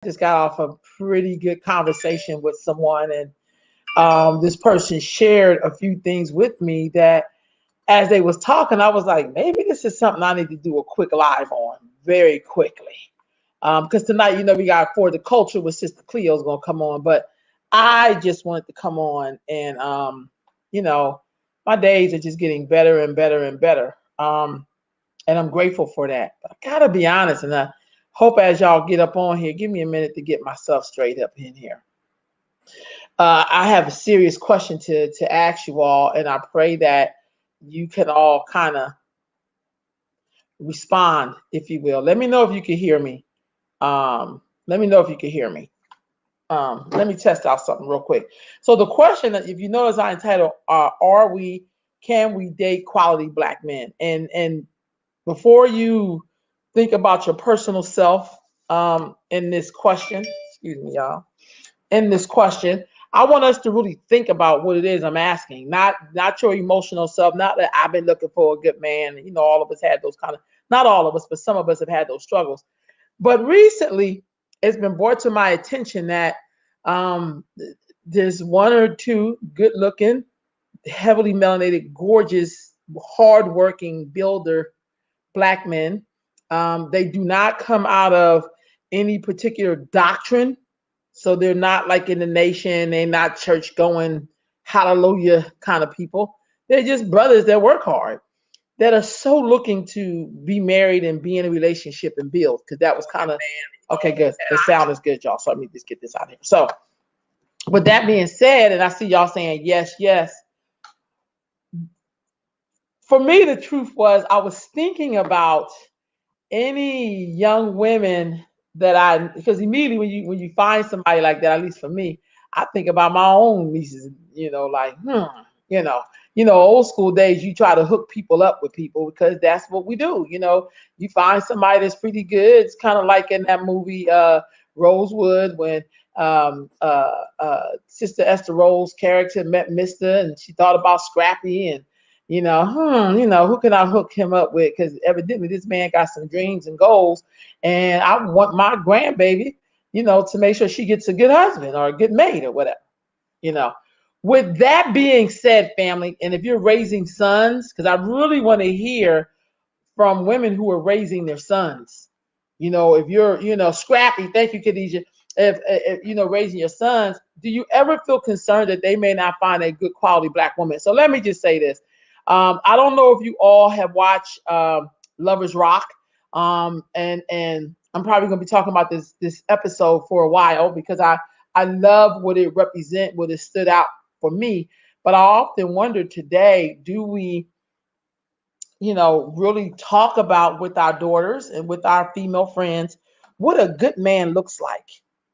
just got off a pretty good conversation with someone, and this person shared a few things with me that, as they was talking, I was like, maybe this is something I need to do a quick live on very quickly. Because tonight, we got For the Culture with Sister Cleo's gonna come on, but I just wanted to come on and, you know, my days are just getting better and better and better. And I'm grateful for that. But I gotta be honest, and I hope as y'all get up on here, give me a minute to get myself straight up in here. I have a serious question to ask you all, and I pray that you can all kind of respond, if you will. Let me know if you can hear me. Let me know if you can hear me. Let me test out something real quick. So the question that, if you notice, I entitled, can we date quality black men? And before you think about your personal self, in this question, excuse me, y'all, in this question, I want us to really think about what it is I'm asking, not your emotional self, not that I've been looking for a good man. All of us had those kind of, not all of us, but some of us have had those struggles. But recently, it's been brought to my attention that um, there's one or two good-looking, heavily melanated, gorgeous, hardworking builder black men. They do not come out of any particular doctrine. So they're not like in the nation, they're not church going, hallelujah kind of people. They're just brothers that work hard, that are so looking to be married and be in a relationship and build. Because that was kind of, okay, good. The sound is good, y'all. So let me just get this out of here. So with that being said, and I see y'all saying yes, yes. For me, the truth was, I was thinking about any young women that because immediately when you find somebody like that, at least for me, I think about my own nieces, like, you know, old school days, you try to hook people up with people because that's what we do. You find somebody that's pretty good. It's kind of like in that movie, Rosewood, when Sister Esther Roll's character met Mister, and she thought about Scrappy, and who can I hook him up with? Because evidently this man got some dreams and goals, and I want my grandbaby, to make sure she gets a good husband or a good mate or whatever, you know. With that being said, family, and if you're raising sons, because I really want to hear from women who are raising their sons. If you're, Scrappy, thank you, Khadijah. If raising your sons, do you ever feel concerned that they may not find a good quality black woman? So let me just say this. I don't know if you all have watched Lovers Rock, and I'm probably going to be talking about this episode for a while because I love what it represents, what it stood out for me. But I often wonder today, do we, really talk about with our daughters and with our female friends what a good man looks like?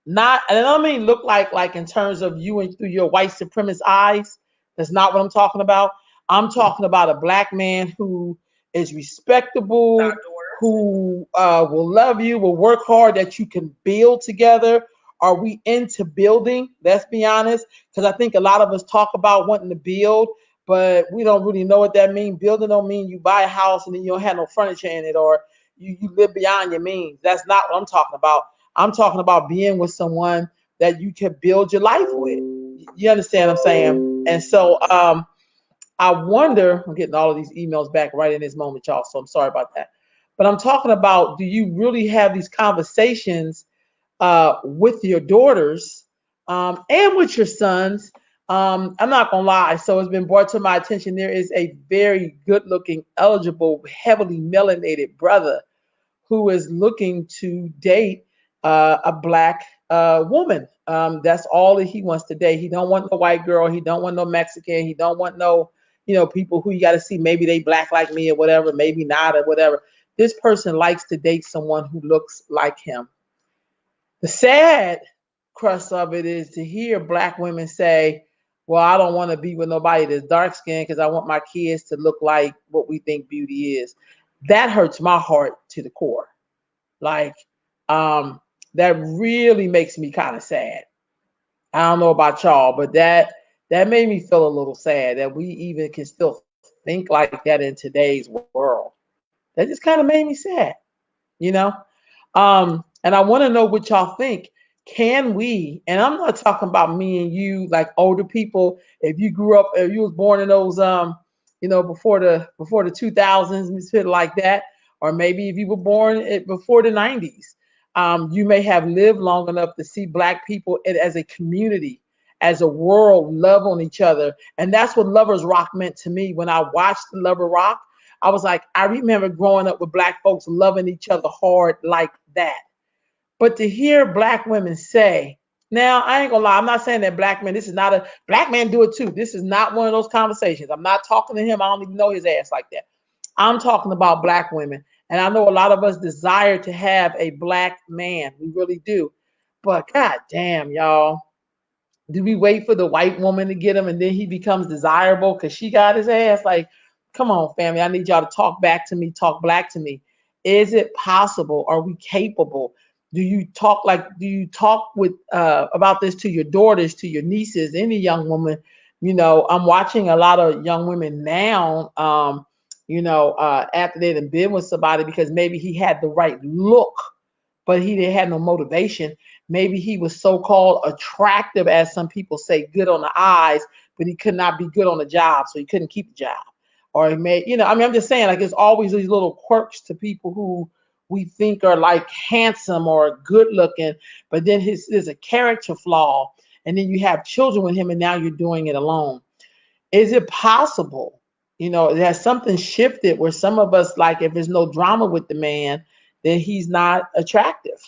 Not, and I don't mean look like in terms of you and through your white supremacist eyes. That's not what I'm talking about. I'm talking about a black man who is respectable, who will love you, will work hard, that you can build together. Are we into building? Let's be honest, because I think a lot of us talk about wanting to build, but we don't really know what that means. Building don't mean you buy a house and then you don't have no furniture in it, or you live beyond your means. That's not what I'm talking about. I'm talking about being with someone that you can build your life with. You understand what I'm saying? And so I wonder, I'm getting all of these emails back right in this moment, y'all, so I'm sorry about that. But I'm talking about, do you really have these conversations with your daughters and with your sons? I'm not gonna lie. So it's been brought to my attention. There is a very good-looking, eligible, heavily melanated brother who is looking to date a black woman. That's all that he wants to date. He don't want no white girl. He don't want no Mexican. He don't want no, people who you got to see. Maybe they black like me or whatever. Maybe not or whatever. This person likes to date someone who looks like him. The sad crux of it is to hear black women say, well, I don't want to be with nobody that's dark skinned because I want my kids to look like what we think beauty is. That hurts my heart to the core. Like, that really makes me kind of sad. I don't know about y'all, but that made me feel a little sad that we even can still think like that in today's world. That just kind of made me sad, you know? And I want to know what y'all think. Can we, and I'm not talking about me and you, like older people, if you grew up, if you was born in those before the 2000s, we said like that, or maybe if you were born before the 90s, you may have lived long enough to see black people as a community, as a world, love on each other. And that's what Lovers Rock meant to me. When I watched Lover Rock, I was like, I remember growing up with black folks loving each other hard like that. But to hear black women say, now I ain't gonna lie, I'm not saying that black men, this is not a black man do it too. This is not one of those conversations. I'm not talking to him. I don't even know his ass like that. I'm talking about black women. And I know a lot of us desire to have a black man. We really do. But god damn, y'all. Do we wait for the white woman to get him and then he becomes desirable because she got his ass? Like, come on, family. I need y'all to talk back to me, talk black to me. Is it possible? Are we capable? Do you talk with about this to your daughters, to your nieces, any young woman? I'm watching a lot of young women now, after they've been with somebody because maybe he had the right look, but he didn't have no motivation. Maybe he was so-called attractive, as some people say, good on the eyes, but he could not be good on the job, so he couldn't keep the job. Or he may, I'm just saying, like, there's always these little quirks to people who we think are like handsome or good looking, but then there's a character flaw, and then you have children with him, and now you're doing it alone. Is it possible? Has something shifted where some of us, like, if there's no drama with the man, then he's not attractive?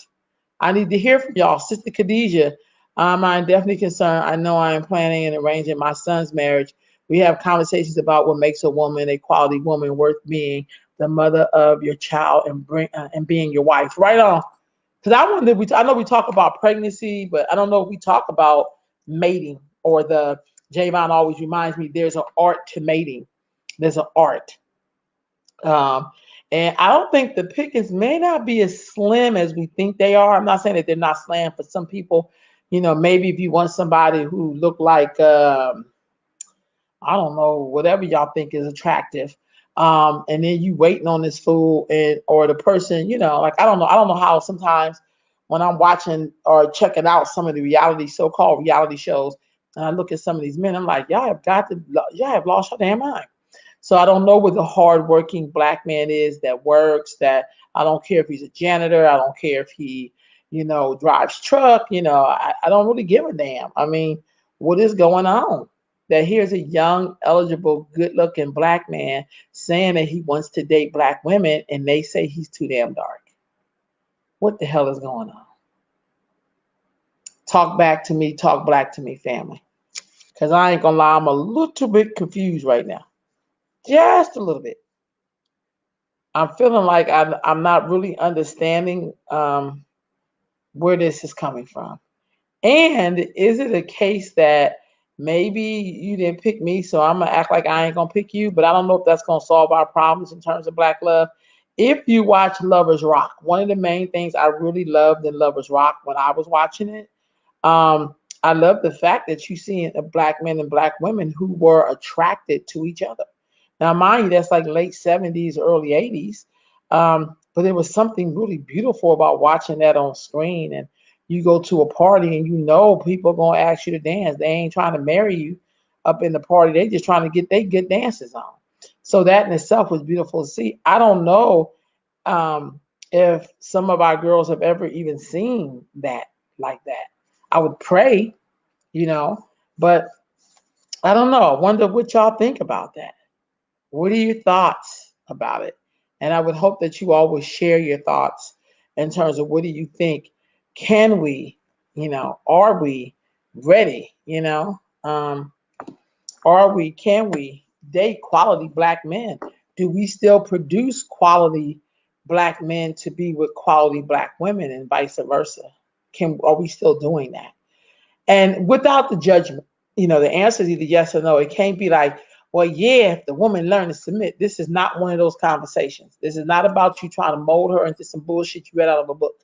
I need to hear from y'all. Sister Khadijah, I'm definitely concerned. I know I am planning and arranging my son's marriage. We have conversations about what makes a woman a quality woman worth being the mother of your child and being your wife. Right on. Because I know we talk about pregnancy, but I don't know if we talk about mating or Javon always reminds me there's an art to mating. There's an art. Um, and I don't think the pickings may not be as slim as we think they are. I'm not saying that they're not slim for some people. Maybe if you want somebody who look like, I don't know, whatever y'all think is attractive, and then you waiting on this fool or the person, like I don't know. I don't know how sometimes when I'm watching or checking out some of the so-called reality shows, and I look at some of these men, I'm like, y'all have lost your damn mind. So I don't know what the hardworking black man is that works, that I don't care if he's a janitor. I don't care if he, drives truck. I don't really give a damn. I mean, what is going on? That here's a young, eligible, good-looking black man saying that he wants to date black women, and they say he's too damn dark. What the hell is going on? Talk back to me, talk black to me, family. Because I ain't gonna lie, I'm a little bit confused right now. Just a little bit. I'm feeling like I'm not really understanding where this is coming from. And is it a case that maybe you didn't pick me, so I'm gonna act like I ain't gonna pick you? But I don't know if that's gonna solve our problems in terms of black love. If you watch Lovers Rock, one of the main things I really loved in Lovers Rock when I was watching it, I love the fact that you see black men and black women who were attracted to each other. Now, mind you, that's like late 70s, early 80s. But there was something really beautiful about watching that on screen. And you go to a party and people are going to ask you to dance. They ain't trying to marry you up in the party. They just trying to get their good dances on. So that in itself was beautiful to see. I don't know if some of our girls have ever even seen that like that. I would pray, but I don't know. I wonder what y'all think about that. What are your thoughts about it? And I would hope that you all would share your thoughts in terms of what do you think? Can we, are we ready? Can we date quality black men? Do we still produce quality black men to be with quality black women and vice versa? Are we still doing that? And without the judgment, the answer is either yes or no. It can't be like, well, yeah, if the woman learned to submit. This is not one of those conversations. This is not about you trying to mold her into some bullshit you read out of a book.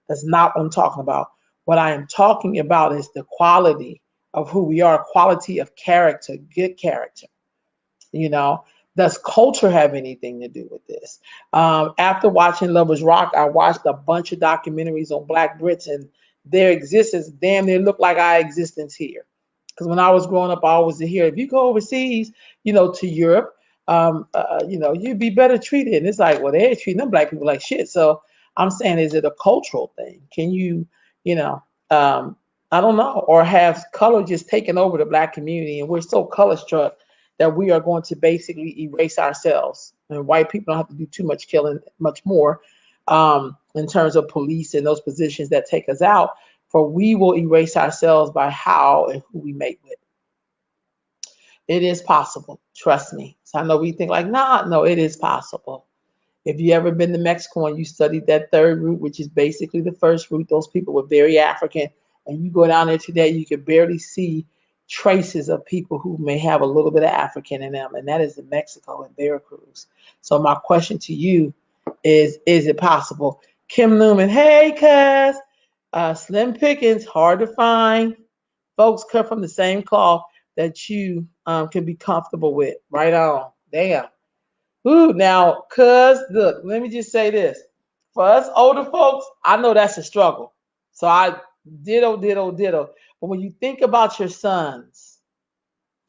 That's not what I'm talking about. What I am talking about is the quality of who we are, quality of character, good character. Does culture have anything to do with this? After watching Lovers Rock, I watched a bunch of documentaries on Black Brits, and their existence damn near look like our existence here. Because when I was growing up, I always hear, if you go overseas, to Europe, you'd be better treated. And it's like, well, they're treating them black people like shit. So I'm saying, is it a cultural thing? Can you, you know, um, I don't know, or have color just taken over the black community, and we're so color struck that we are going to basically erase ourselves. And white people don't have to do too much killing, much more, in terms of police and those positions that take us out. For we will erase ourselves by how and who we mate with. It is possible. Trust me. So I know we think like, nah, no, it is possible. If you ever been to Mexico and you studied that third root, which is basically the first root, those people were very African. And you go down there today, you can barely see traces of people who may have a little bit of African in them. And that is in Mexico and Veracruz. So my question to you is it possible? Kim Newman, hey, cuz. Slim pickings, hard to find. Folks cut from the same cloth that you can be comfortable with. Right on. Damn. Ooh, now, cuz, look, let me just say this. For us older folks, I know that's a struggle. So I ditto, ditto, ditto. But when you think about your sons,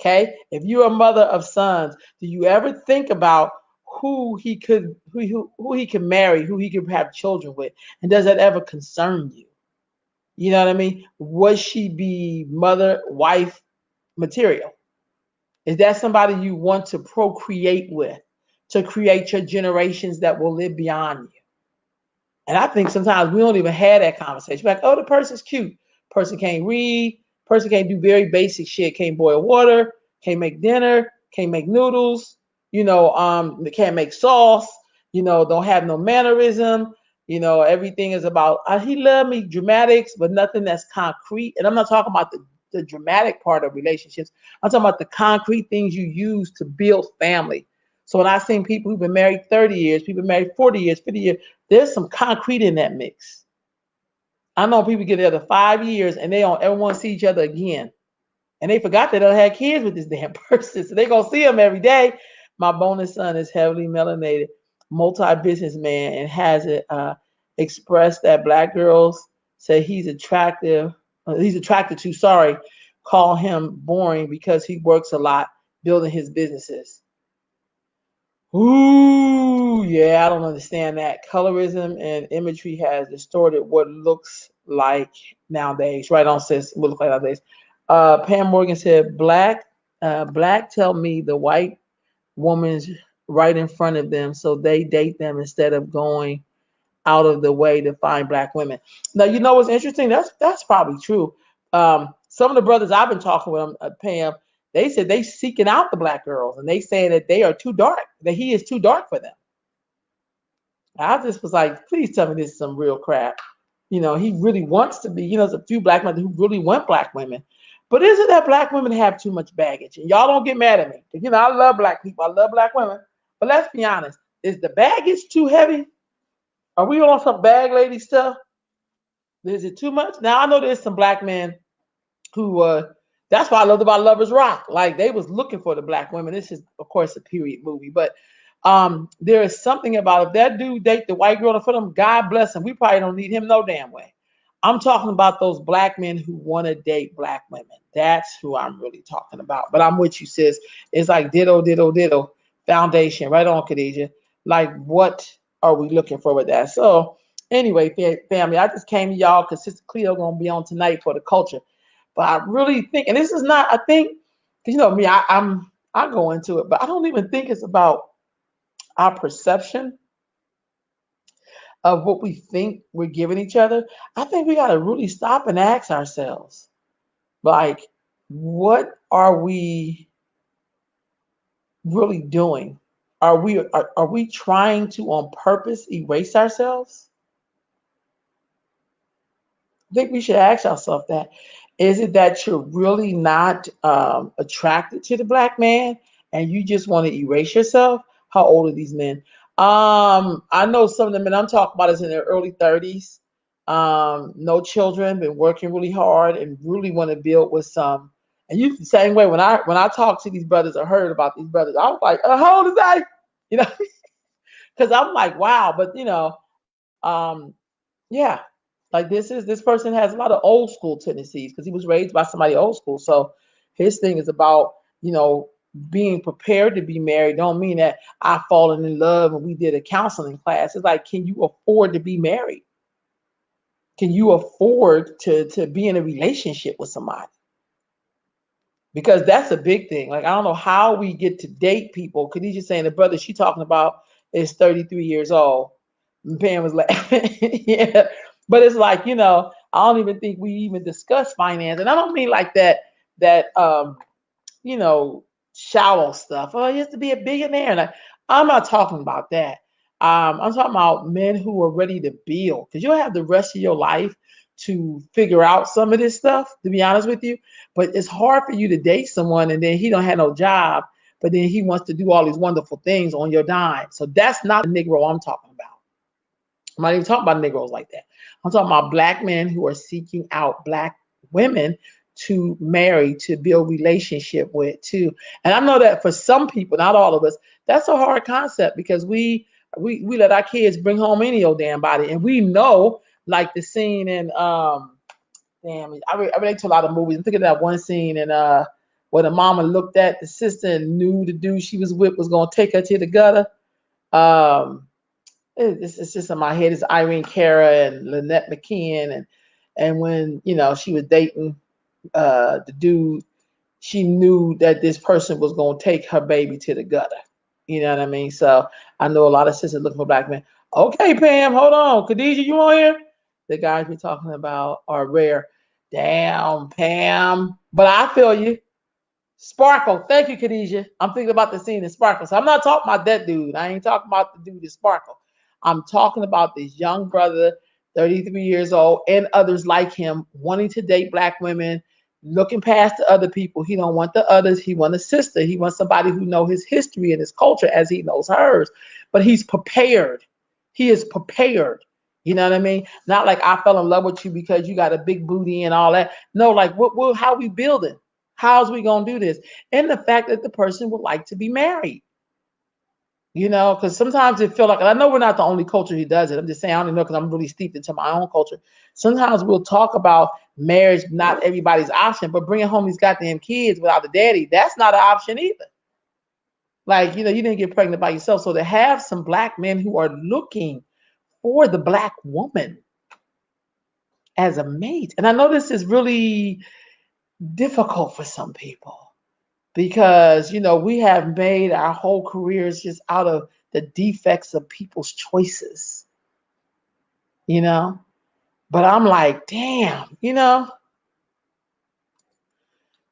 okay, if you're a mother of sons, do you ever think about who he could marry, who he could have children with? And does that ever concern you? You know what I mean? Would she be mother, wife material? Is that somebody you want to procreate with, to create your generations that will live beyond you? And I think sometimes we don't even have that conversation. We're like, oh, the person's cute. Person can't read. Person can't do very basic shit. Can't boil water. Can't make dinner. Can't make noodles. They can't make sauce. Don't have no mannerism. Everything is about he loved me, dramatics, but nothing that's concrete. And I'm not talking about the dramatic part of relationships. I'm talking about the concrete things you use to build family. So when I seen people who've been married 30 years, people married 40 years, 50 years, there's some concrete in that mix. I know people get together 5 years and they don't ever want to see each other again. And they forgot they don't have kids with this damn person. So they're going to see them every day. My bonus son is heavily melanated, multi-businessman, and has expressed that black girls say he's attracted to, call him boring because he works a lot building his businesses. Ooh, yeah, I don't understand that. Colorism and imagery has distorted what looks like nowadays. Right on, sis. What looks like nowadays. Pam Morgan said, black tell me the white woman's right in front of them, so they date them instead of going out of the way to find black women. Now, you know what's interesting? That's probably true. Some of the brothers I've been talking with, Pam, they said they seeking out the black girls, and they saying that they are too dark, that he is too dark for them. I just was like, please tell me this is some real crap. He really wants to be. There's a few black men who really want black women. But is it that black women have too much baggage? And y'all don't get mad at me. I love black people. I love black women. But let's be honest. Is the baggage too heavy? Are we on some bag lady stuff? Is it too much? Now, I know there's some black men who, that's why I loved about Lovers Rock. Like, they was looking for the black women. This is, of course, a period movie. But there is something about if that dude date the white girl in front of him, God bless him. We probably don't need him no damn way. I'm talking about those black men who want to date black women. That's who I'm really talking about. But I'm with you, sis. It's like ditto, ditto, ditto. Foundation. Right on, Khadijah. Like, what are we looking for with that? So, anyway, family, I just came to y'all because Sister Cleo going to be on tonight for the culture. But I really think, and this is not, I think, because me, I go into it, but I don't even think it's about our perception of what we think we're giving each other. I think we got to really stop and ask ourselves, like, what are we really doing? Are we trying to on purpose erase ourselves? I think we should ask ourselves that. Is it that you're really not attracted to the black man and you just want to erase yourself? How old are these men? I know some of the men I'm talking about is in their early 30s. No children, been working really hard and really want to build with some. And you the same way when I talk to these brothers or heard about these brothers, I was like, how old is that? Because I'm like, wow, but yeah. Like this person has a lot of old school tendencies because he was raised by somebody old school. So his thing is about, being prepared to be married. Don't mean that I've fallen in love and we did a counseling class. It's like, can you afford to be married? Can you afford to be in a relationship with somebody? Because that's a big thing. Like, I don't know how we get to date people. Khadijah saying the brother she talking about is 33 years old. And Pam was laughing. Yeah. But it's like, I don't even think we even discuss finance. And I don't mean like that you know, shallow stuff. Oh, he has to be a billionaire. And I'm not talking about that. I'm talking about men who are ready to build, because you'll have the rest of your life to figure out some of this stuff, to be honest with you. But it's hard for you to date someone and then he don't have no job, but then he wants to do all these wonderful things on your dime. So that's not the Negro I'm talking about. I'm not even talking about Negroes like that. I'm talking about black men who are seeking out black women to marry, to build relationship with, too. And I know that for some people, not all of us, that's a hard concept because we let our kids bring home any old damn body, and we know, like the scene in I relate to a lot of movies. I'm thinking of that one scene in where the mama looked at the sister and knew the dude she was with was gonna take her to the gutter. Um, it's just in my head. It's Irene Cara and Lynette McKeon, and when she was dating the dude, she knew that this person was gonna take her baby to the gutter. You know what I mean? So I know a lot of sisters looking for black men. Okay, Pam, hold on. Khadijah, you on here? The guys we're talking about are rare. Damn, Pam. But I feel you. Sparkle. Thank you, Khadijah. I'm thinking about the scene in Sparkle. So I'm not talking about that dude. I ain't talking about the dude in Sparkle. I'm talking about this young brother, 33 years old, and others like him, wanting to date black women, looking past the other people. He don't want the others. He wants a sister. He wants somebody who knows his history and his culture as he knows hers. But he's prepared. He is prepared. You know what I mean? Not like I fell in love with you because you got a big booty and all that. No, like how we building? How's we gonna do this? And the fact that the person would like to be married. Because sometimes it feel like, and I know we're not the only culture who does it. I'm just saying, I don't know, because I'm really steeped into my own culture. Sometimes we'll talk about marriage, not everybody's option, but bringing home these goddamn kids without a daddy, that's not an option either. Like, you didn't get pregnant by yourself. So to have some black men who are looking for the black woman as a mate, and I know this is really difficult for some people, because we have made our whole careers just out of the defects of people's choices, but I'm like, damn,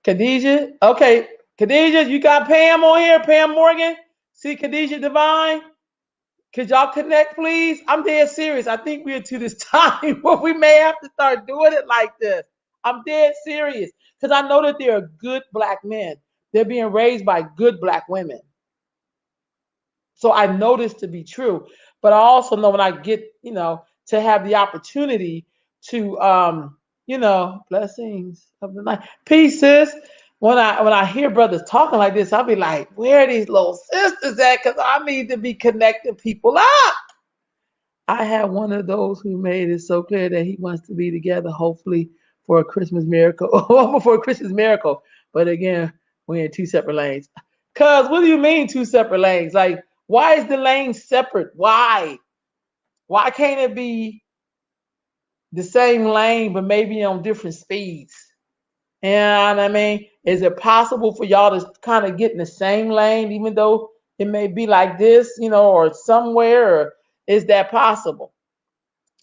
Khadijah. Okay, Khadijah, you got Pam on here, Pam Morgan. See Khadijah Divine. Could y'all connect, please? I'm dead serious. I think we're to this time where we may have to start doing it like this. I'm dead serious, because I know that there are good black men. They're being raised by good black women. So I know this to be true, but I also know when I get, to have the opportunity to, blessings of the night, peace, sis. When I hear brothers talking like this, I'll be like, where are these little sisters at? Because I need to be connecting people up. I have one of those who made it so clear that he wants to be together, hopefully for a Christmas miracle, for a Christmas miracle. But again, we're in two separate lanes. Cuz, what do you mean two separate lanes? Like, why is the lane separate? Why? Why can't it be the same lane, but maybe on different speeds? You know what I mean? Is it possible for y'all to kind of get in the same lane, even though it may be like this, or somewhere? Or is that possible?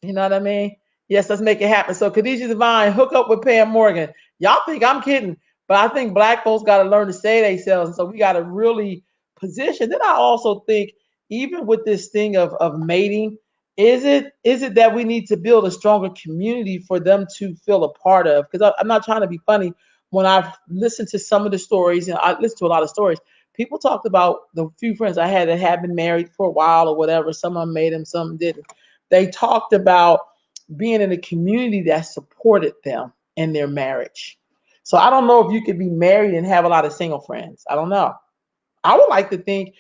You know what I mean? Yes, let's make it happen. So Khadijah Divine, hook up with Pam Morgan. Y'all think I'm kidding, but I think black folks got to learn to say themselves. And so we got to really position. Then I also think, even with this thing of mating, is it that we need to build a stronger community for them to feel a part of? Because I'm not trying to be funny. When I've listened to some of the stories, and I listen to a lot of stories, people talked about the few friends I had that had been married for a while or whatever. Some of them made them, some didn't. They talked about being in a community that supported them in their marriage. So I don't know if you could be married and have a lot of single friends. I don't know. I would like to think,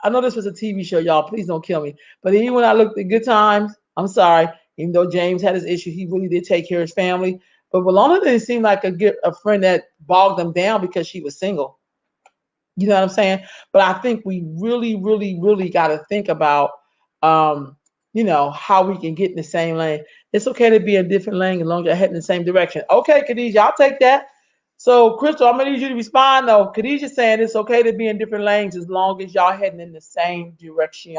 I know this was a TV show, y'all. Please don't kill me. But even when I looked at Good Times, I'm sorry, Even though James had his issue, he really did take care of his family. But Valona didn't seem like a friend that bogged him down because she was single. You know what I'm saying? But I think we really, really, really got to think about, how we can get in the same lane. It's okay to be in a different lane as long as you're heading in the same direction. Okay, Khadijah, I'll take that. So, Crystal, I'm gonna need you to respond though. Khadijah saying it's okay to be in different lanes as long as y'all heading in the same direction.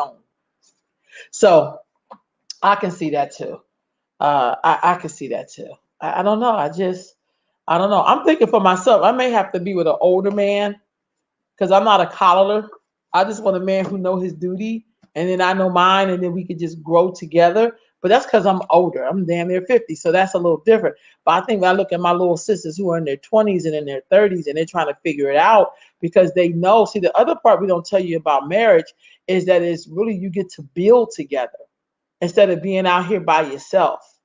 So, I can see that too. I can see that too. I don't know. I don't know. I'm thinking for myself. I may have to be with an older man because I'm not a coddler. I just want a man who know his duty, and then I know mine, and then we could just grow together. But that's because I'm older. I'm damn near 50, so that's a little different. But I think when I look at my little sisters who are in their 20s and in their 30s, and they're trying to figure it out because they know. See, the other part we don't tell you about marriage is that it's really you get to build together instead of being out here by yourself.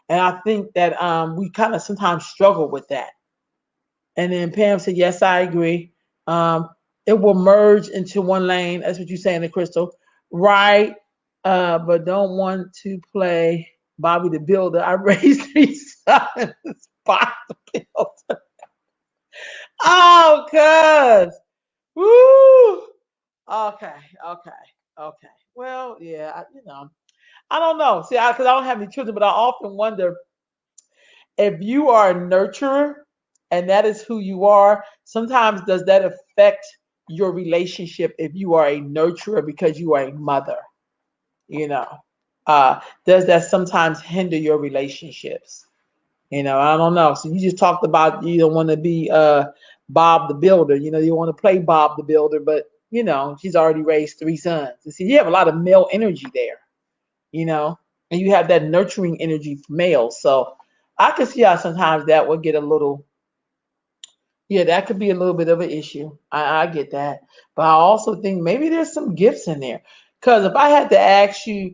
And I think that we kind of sometimes struggle with that. And then Pam said, yes, I agree. Um, it will merge into one lane. That's what you're saying, Crystal. Right. But don't want to play Bobby the Builder. I raised 3 sons. Bobby the Builder. Oh, cuz. Woo. Okay. Okay. Well, yeah, I don't know. See, because I don't have any children, but I often wonder if you are a nurturer and that is who you are, sometimes does that affect your relationship if you are a nurturer because you are a mother? You know, does that sometimes hinder your relationships? I don't know. So you just talked about you don't want to be Bob the Builder. You want to play Bob the Builder, but she's already raised 3 sons. You see, you have a lot of male energy there, and you have that nurturing energy for males. So I can see how sometimes that would get a little, yeah, that could be a little bit of an issue. I get that. But I also think maybe there's some gifts in there. Because if I had to ask you,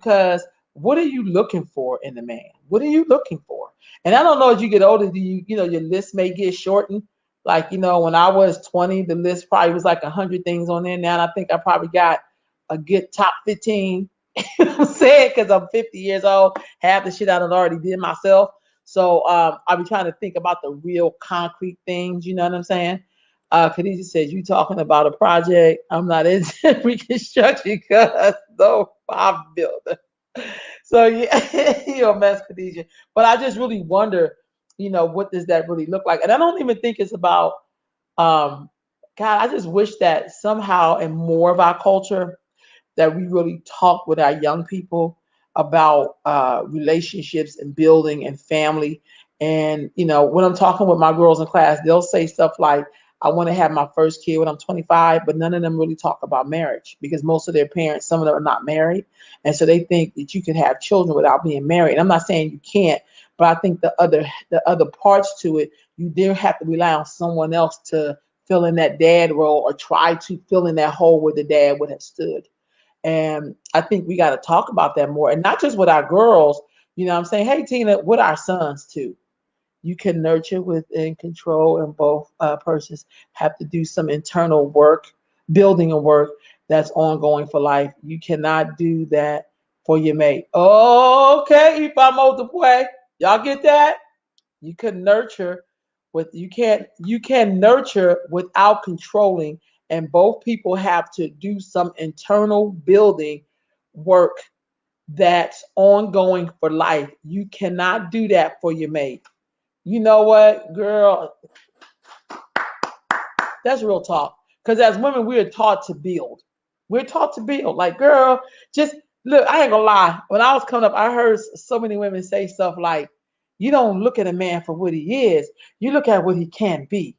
what are you looking for in a man? What are you looking for? And I don't know, as you get older, your list may get shortened. Like, when I was 20, the list probably was like 100 things on there. Now I think I probably got a good top 15. You know what I'm saying? Because I'm 50 years old. Half the shit I done already did myself. So I'll be trying to think about the real concrete things, you know what I'm saying? Khadijah says, you talking about a project. I'm not into reconstruction because no Bob Builder. So yeah, you're a mess, Khadijah. But I just really wonder, what does that really look like? And I don't even think it's about God, I just wish that somehow in more of our culture that we really talk with our young people about relationships and building and family. And, when I'm talking with my girls in class, they'll say stuff like, I want to have my first kid when I'm 25, but none of them really talk about marriage because most of their parents, some of them are not married. And so they think that you can have children without being married. And I'm not saying you can't, but I think the other parts to it, you do have to rely on someone else to fill in that dad role or try to fill in that hole where the dad would have stood. And I think we got to talk about that more, and not just with our girls. I'm saying, hey, Tina, with our sons too. You can nurture with and control, and both persons have to do some internal work, building and work that's ongoing for life. You cannot do that for your mate. Okay, if I'm multiple, y'all get that? You can nurture you can nurture without controlling, and both people have to do some internal building work that's ongoing for life. You cannot do that for your mate. You know what, girl? That's real talk. Because as women, we're taught to build. We're taught to build. Like, girl, just look, I ain't gonna lie. When I was coming up, I heard so many women say stuff like, you don't look at a man for what he is, you look at what he can be.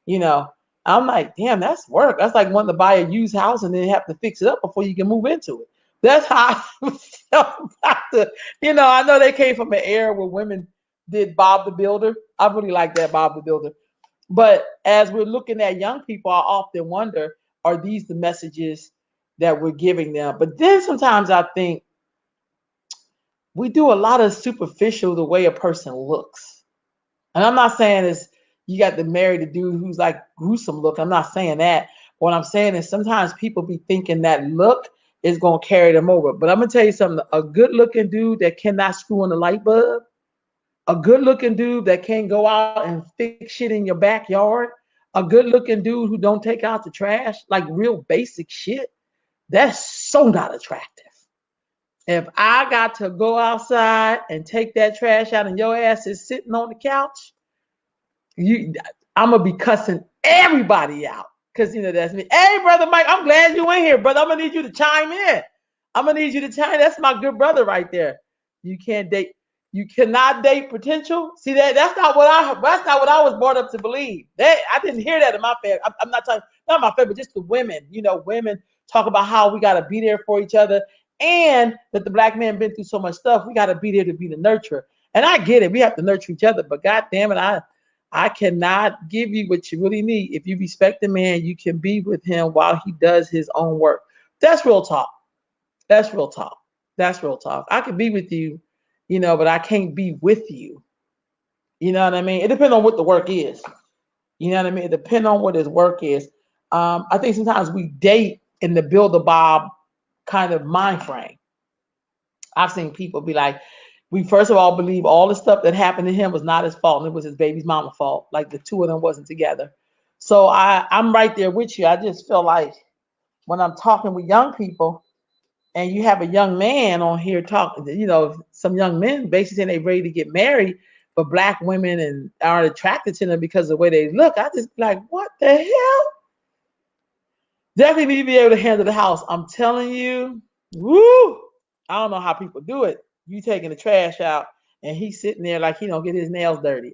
You know, I'm like, damn, that's work. That's like wanting to buy a used house and then have to fix it up before you can move into it. That's how I felt about I know they came from an era where women did Bob the Builder. I really like that Bob the Builder. But as we're looking at young people, I often wonder, are these the messages that we're giving them? But then sometimes I think we do a lot of superficial the way a person looks. And I'm not saying is you got to marry the dude who's like gruesome look. I'm not saying that. What I'm saying is sometimes people be thinking that look is going to carry them over. But I'm going to tell you something. A good looking dude that cannot screw on the light bulb, a good looking dude that can't go out and fix shit in your backyard, a good looking dude who don't take out the trash, like real basic shit, that's so not attractive. If I got to go outside and take that trash out and your ass is sitting on the couch, I'm gonna be cussing everybody out because that's me. Hey, brother Mike, I'm glad you in here, brother. I'm gonna need you to chime in. I'm gonna need you to chime. That's my good brother right there. You can't date. You cannot date potential. See that? That's not what I was brought up to believe. That I didn't hear that in my family. I'm not talking not my family, but just the women. Women talk about how we gotta be there for each other, and that the black man been through so much stuff. We gotta be there to be the nurturer. And I get it. We have to nurture each other. But God damn it, I cannot give you what you really need. If you respect the man, you can be with him while he does his own work. That's real talk. That's real talk. That's real talk. I could be with you, but I can't be with you. You know what I mean? It depends on what the work is. You know what I mean? It depends on what his work is. I think sometimes we date in the Bill the Bob kind of mind frame. I've seen people be like, we first of all believe all the stuff that happened to him was not his fault and it was his baby's mama's fault. Like the two of them wasn't together. So I'm right there with you. I just feel like when I'm talking with young people and you have a young man on here talking, some young men basically saying they're ready to get married, but black women and aren't attracted to them because of the way they look. I just be like, what the hell? Definitely need to be able to handle the house. I'm telling you, woo! I don't know how people do it. You taking the trash out and he's sitting there like he don't get his nails dirty.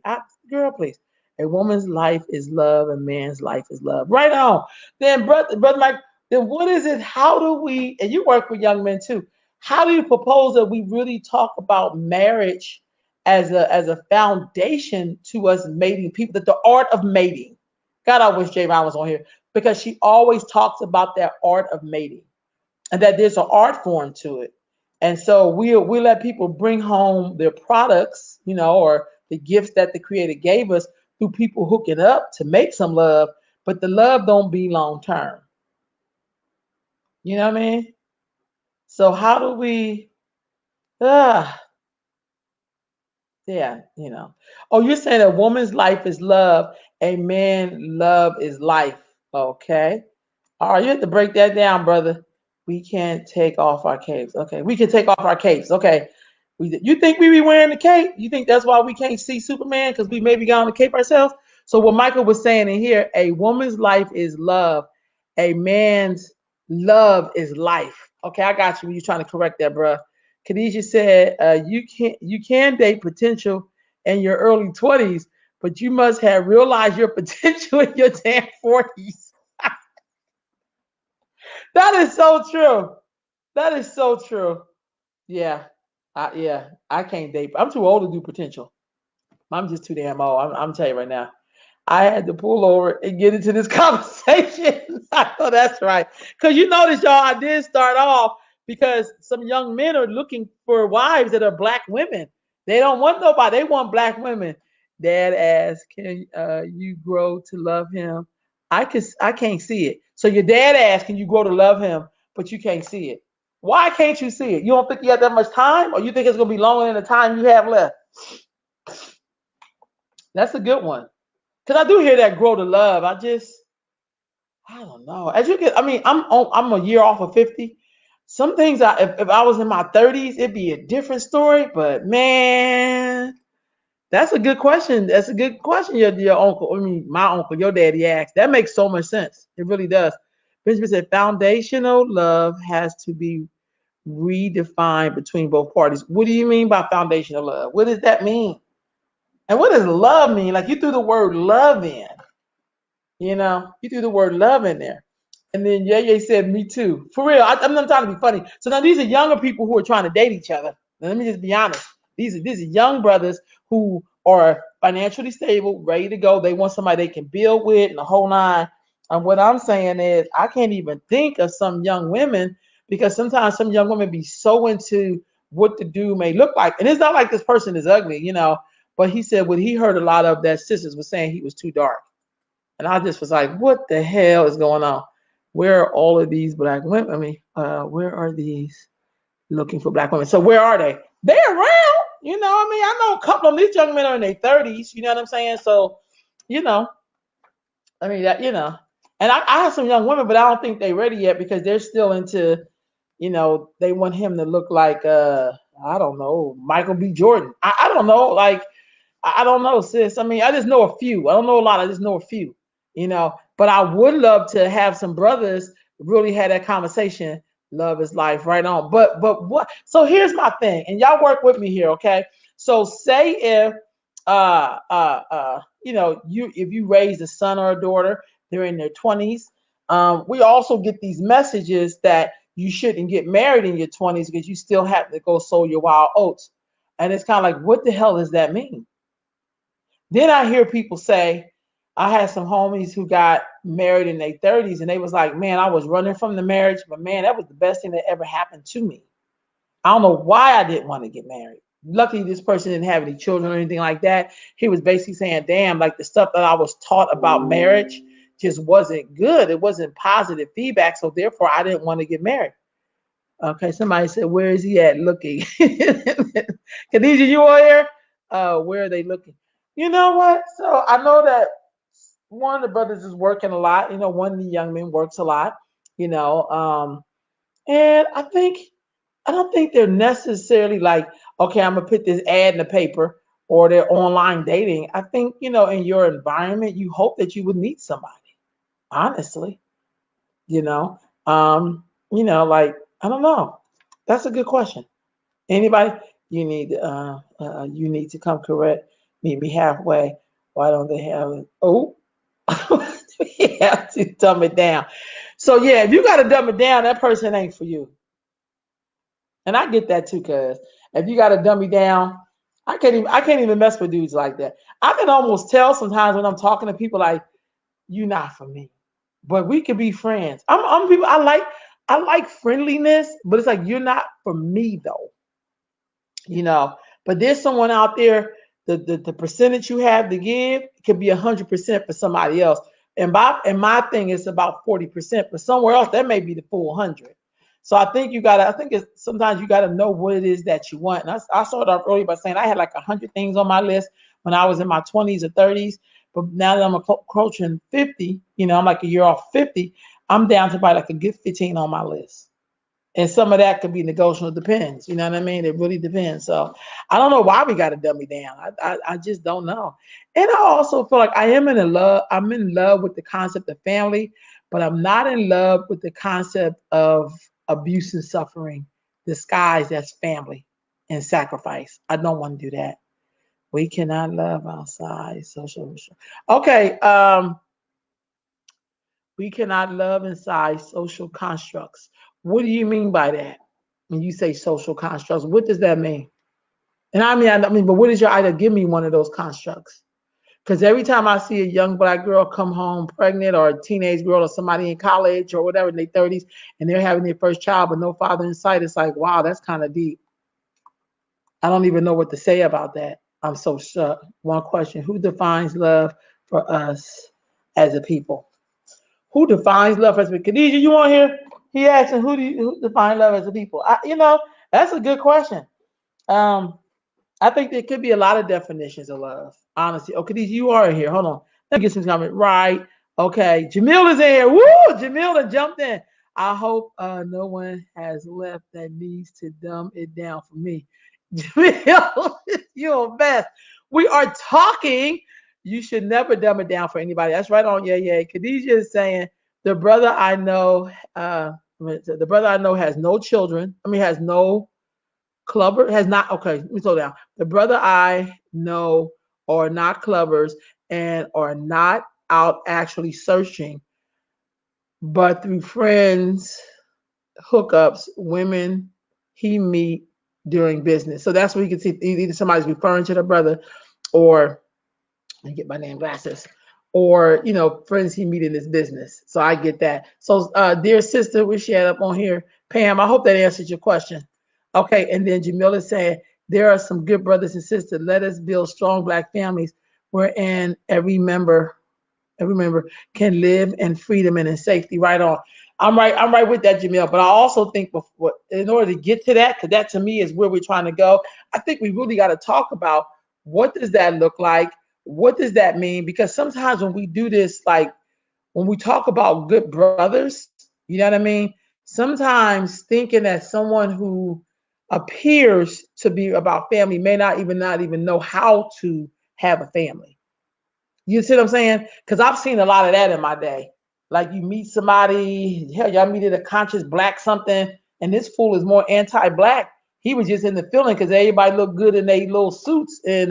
Girl, please. A woman's life is love, a man's life is love. Right on. Then, brother Mike, then what is it? How do we, and you work with young men too, how do you propose that we really talk about marriage as a foundation to us mating people, that the art of mating? God, I wish Jay Brown was on here because she always talks about that art of mating and that there's an art form to it. And so we let people bring home their products, or the gifts that the creator gave us through people hooking up to make some love, but the love don't be long term. You know what I mean? So how do we, yeah, Oh, you're saying a woman's life is love, a man's love is life. Okay. All right, you have to break that down, brother. We can't take off our capes. Okay, we can take off our capes. Okay, you think we be wearing the cape? You think that's why we can't see Superman because we maybe got on the cape ourselves? So what Michael was saying in here, a woman's life is love, a man's love is life. Okay, I got you. You're trying to correct that, bro. Khadijah said you can date potential in your early 20s, but you must have realized your potential in your damn 40s. That is so true. That is so true. Yeah. I can't date. I'm too old to do potential. I'm just too damn old. I'm telling you right now. I had to pull over and get into this conversation. I know that's right. Because you notice, y'all, I did start off because some young men are looking for wives that are black women. They don't want nobody. They want black women. Dad asked, can you grow to love him? I can't see it. So your dad asked, can you grow to love him? But you can't see it. Why can't you see it? You don't think you have that much time? Or you think it's going to be longer than the time you have left? That's a good one. Because I do hear that grow to love. I don't know. As you get, I'm a year off of 50. Some things, if I was in my 30s, it'd be a different story. But man, that's a good question. That's a good question. Your uncle, my uncle, your daddy asked. That makes so much sense. It really does. Benjamin said, foundational love has to be redefined between both parties. What do you mean by foundational love? What does that mean? And what does love mean? Like you threw the word love in. You threw the word love in there. And then Ye said, me too. For real, I'm not trying to be funny. So now these are younger people who are trying to date each other. Now, let me just be honest. These are young brothers who are financially stable, ready to go. They want somebody they can build with and the whole nine. And what I'm saying is I can't even think of some young women because sometimes some young women be so into what the dude may look like. And it's not like this person is ugly, but he said what he heard a lot of that sisters was saying he was too dark. And I just was like, what the hell is going on? Where are all of these black women? I mean, where are these looking for black women? So where are they? They're around. You know, I mean, I know a couple of these young men are in their 30s. You know what I'm saying? So, you know, I mean, that, you know, and I have some young women, but I don't think they're ready yet because they're still into, you know, they want him to look like, I don't know, Michael B. Jordan. I don't know. Like, I don't know, sis. I mean, I just know a few. I don't know a lot. I just know a few, you know. But I would love to have some brothers really have that conversation. Love is life, right on. But what? So here's my thing, and y'all work with me here, okay? So say if you know, if you raise a son or a daughter, they're in their 20s. We also get these messages that you shouldn't get married in your 20s because you still have to go sow your wild oats. And it's kind of like, what the hell does that mean? Then I hear people say, I had some homies who got married in their 30s and they was like, man, I was running from the marriage, but man, that was the best thing that ever happened to me. I don't know why I didn't want to get married. Luckily, this person didn't have any children or anything like that. He was basically saying, damn, like the stuff that I was taught about marriage just wasn't good. It wasn't positive feedback. So therefore, I didn't want to get married. Okay, somebody said, where is he at looking? Khadijah, you on here? Where are they looking? You know what? So I know that one of the brothers is working a lot. You know, one of the young men works a lot, you know. And I don't think they're necessarily like, okay, I'm gonna put this ad in the paper or they're online dating. I think, you know, in your environment, you hope that you would meet somebody, honestly, you know. Like, I don't know. That's a good question. Anybody? You need to come correct. Meet me halfway. Why don't they have it? Oh, we have to dumb it down. So yeah, if you got to dumb it down, that person ain't for you. And I get that too, cuz if you got to dumb me down, I can't even mess with dudes like that. I can almost tell sometimes when I'm talking to people like, you're not for me. But we can be friends. I'm people I like friendliness, but it's like you're not for me though. You know, but there's someone out there, the percentage you have to give could be 100% for somebody else. And my thing is about 40%, but somewhere else that may be the full 100. So I think it's sometimes you gotta know what it is that you want. And I started off earlier by saying I had like 100 things on my list when I was in my 20s or 30s. But now that I'm approaching 50, you know, I'm like a year off 50, I'm down to about like a good 15 on my list. And some of that could be negotiable. Depends. You know what I mean? It really depends. So I don't know why we got to dumb me down. I just don't know. And I also feel like I'm in love with the concept of family, but I'm not in love with the concept of abuse and suffering disguised as family and sacrifice. I don't want to do that. We cannot love outside social. Okay. We cannot love inside social constructs. What do you mean by that? When you say social constructs, what does that mean? And but what is your idea? Give me one of those constructs. Because every time I see a young black girl come home pregnant or a teenage girl or somebody in college or whatever in their 30s and they're having their first child but no father in sight, it's like, wow, that's kind of deep. I don't even know what to say about that. I'm so shocked. One question: who defines love for us as a people? Who defines love as a people? Khadijah, you on here? He asking who defines love as a people? That's a good question. Um, I think there could be a lot of definitions of love. Honestly, okay, these you are here. Hold on, let me get some comment. Right, okay. Jamil is in here. Woo! Jamil has jumped in. I hope no one has left that needs to dumb it down for me. Jamil, you're best. We are talking. You should never dumb it down for anybody. That's right on. Yeah. Khadijah is saying the brother I know. The brother I know has no children. Has no clubber, has not, okay, let me slow down. The brother I know are not clubbers and are not out actually searching, but through friends, hookups, women he meet during business. So that's where you can see either somebody's referring to the brother or, let me get my name glasses, or, friends he meet in his business. So I get that. So dear sister, we shared up on here. Pam, I hope that answers your question. Okay, and then Jamila said, there are some good brothers and sisters. Let us build strong black families wherein every member and remember, can live in freedom and in safety. Right on. I'm right with that, Jamil. But I also think before, in order to get to that, because that to me is where we're trying to go, I think we really got to talk about what does that look like? What does that mean? Because sometimes when we do this, like when we talk about good brothers, you know what I mean? Sometimes thinking that someone who appears to be about family may not even know how to have a family. You see what I'm saying? Because I've seen a lot of that in my day. Like you meet somebody, hell, y'all meet a conscious black something, and this fool is more anti-black. He was just in the feeling because everybody looked good in their little suits and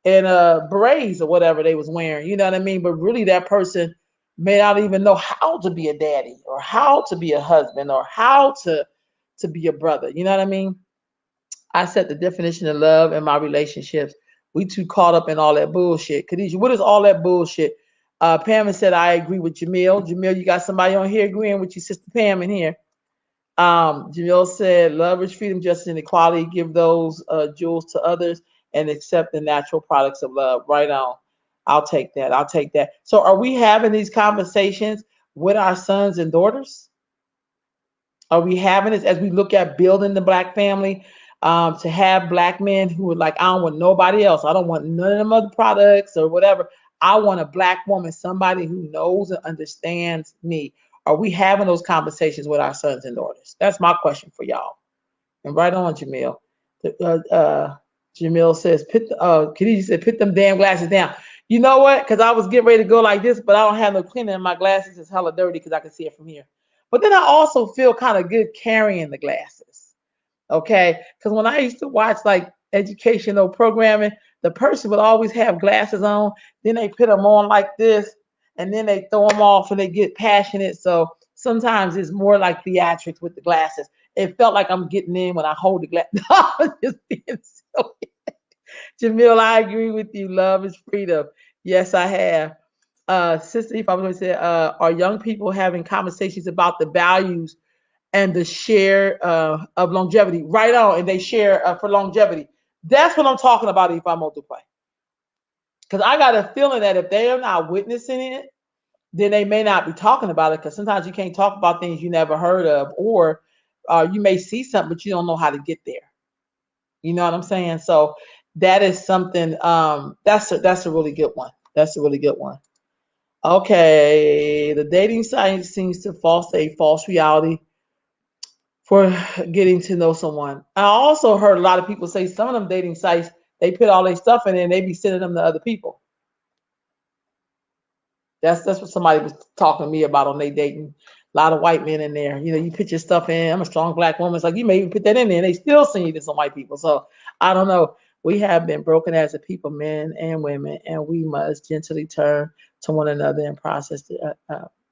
berets or whatever they was wearing. You know what I mean? But really, that person may not even know how to be a daddy or how to be a husband or how to be a brother. You know what I mean? I set the definition of love in my relationships. We too caught up in all that bullshit. Khadijah, what is all that bullshit? Pam said, I agree with Jamil. Jamil, you got somebody on here agreeing with you, Sister Pam in here. Jamil said, love is freedom, justice, and equality. Give those jewels to others and accept the natural products of love. Right on. I'll take that. I'll take that. So are we having these conversations with our sons and daughters? Are we having this as we look at building the black family? To have black men who are like, I don't want nobody else. I don't want none of them other products or whatever. I want a black woman, somebody who knows and understands me. Are we having those conversations with our sons and daughters? That's my question for y'all. And right on, Jamil. Jamil says, Khadijah said, put them damn glasses down. You know what? Because I was getting ready to go like this, but I don't have no cleaner in my glasses. It's hella dirty because I can see it from here. But then I also feel kind of good carrying the glasses. Okay. Because when I used to watch like educational programming, the person would always have glasses on. Then they put them on like this, and then they throw them off and they get passionate. So sometimes it's more like theatrics with the glasses. It felt like I'm getting in when I hold the glass. No, just being silly. Jamil, I agree with you. Love is freedom. Yes, I have. Sister, if I was going to say, are young people having conversations about the values and the share of longevity? Right on, and they share for longevity. That's what I'm talking about if I multiply. Because I got a feeling that if they are not witnessing it, then they may not be talking about it. Because sometimes you can't talk about things you never heard of, or you may see something, but you don't know how to get there. You know what I'm saying? So that is something. That's a really good one. That's a really good one. Okay, the dating site seems to foster a false reality for getting to know someone. I also heard a lot of people say some of them dating sites, they put all their stuff in there and they be sending them to other people. That's what somebody was talking to me about on they dating. A lot of white men in there. You know, you put your stuff in. I'm a strong black woman. It's like you may even put that in there, and they still send you to some white people. So I don't know. We have been broken as a people, men and women, and we must gently turn to one another and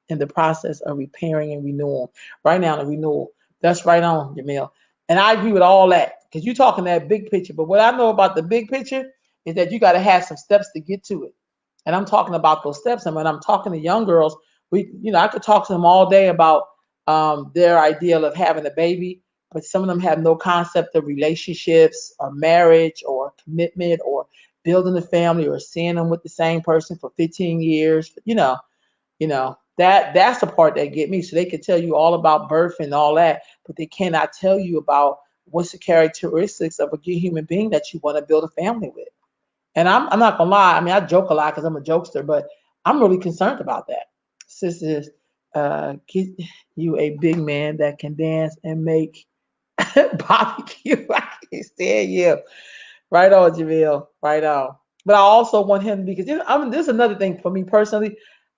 in the process of repairing and renewal. Right now, the renewal. That's right on, Jamil. And I agree with all that because you're talking that big picture. But what I know about the big picture is that you got to have some steps to get to it. And I'm talking about those steps. And when I'm talking to young girls, I could talk to them all day about their ideal of having a baby, but some of them have no concept of relationships or marriage or commitment or building a family or seeing them with the same person for 15 years. That's the part that get me. So they can tell you all about birth and all that, but they cannot tell you about what's the characteristics of a good human being that you want to build a family with. And I'm not gonna lie. I mean, I joke a lot because I'm a jokester, but I'm really concerned about that. Sisters, get you a big man that can dance and make barbecue. I can't stand you. Right on, Jamil. Right on. But I also want him because this is another thing for me personally.